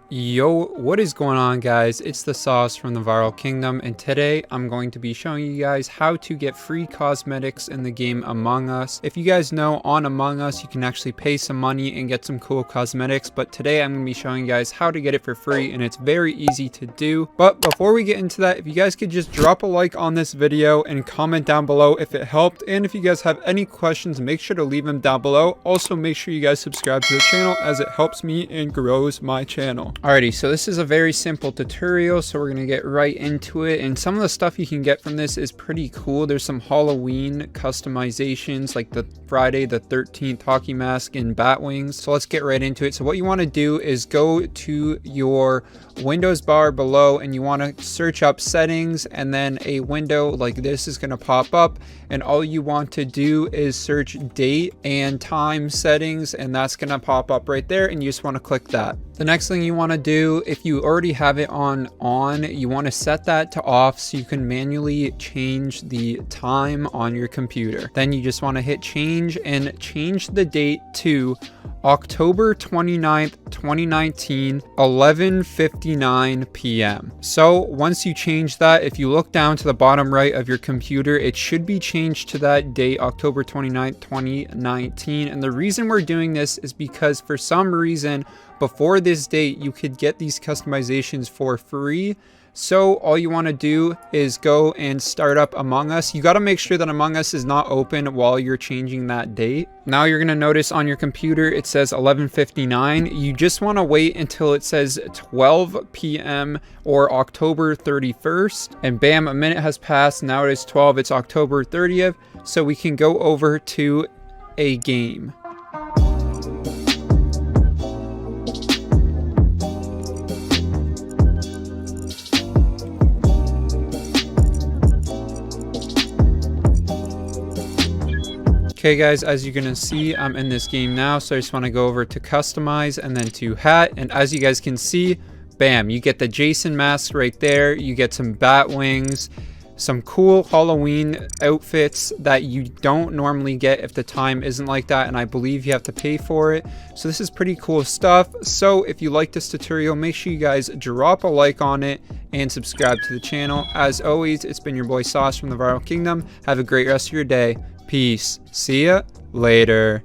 Yo, what is going on, guys? It's the Sauce from the Viral Kingdom, and today I'm going to be showing you guys how to get free cosmetics in the game Among Us. If you guys know, on Among Us you can actually pay some money and get some cool cosmetics, but today I'm going to be showing you guys how to get it for free, and it's very easy to do. But before we get into that, if you guys could just drop a like on this video and comment down below if it helped, and if you guys have any questions, make sure to leave them down below. Also, make sure you guys subscribe to the channel as it helps me and grows my channel. Alrighty, so this is a very simple tutorial, so we're gonna get right into it. And some of the stuff you can get from this is pretty cool. There's some Halloween customizations, like the Friday the 13th hockey mask and bat wings. So let's get right into it. So what you want to do is go to your Windows bar below, and you want to search up settings, and then a window like this is going to pop up, and all you want to do is search date and time settings, and that's going to pop up right there, and you just want to click that. The next thing you want to do, if you already have it on, you want to set that to off so you can manually change the time on your computer. Then you just want to hit change and change the date to October 29th, 2019, 11:59 p.m. So once you change that, if you look down to the bottom right of your computer, it should be changed to that date, October 29th, 2019. And the reason we're doing this is because for some reason, before this date, you could get these customizations for free. So all you want to do is go and start up Among Us. You got to make sure that Among Us is not open while you're changing that date. Now you're going to notice on your computer it says 11:59. You just want to wait until it says 12 p.m. or October 31st. And bam, a minute has passed. Now it is 12. It's October 30th. So we can go over to a game. Okay guys, as you're gonna see, I'm in this game now, so I just want to go over to customize and then to hat, and as you guys can see, bam, you get the Jason mask right there. You get some bat wings, some cool Halloween outfits that you don't normally get if the time isn't like that, and I believe you have to pay for it. So this is pretty cool stuff. So if you like this tutorial, make sure you guys drop a like on it and subscribe to the channel. As always, it's been your boy Sauce from the Viral Kingdom. Have a great rest of your day. Peace. See ya later.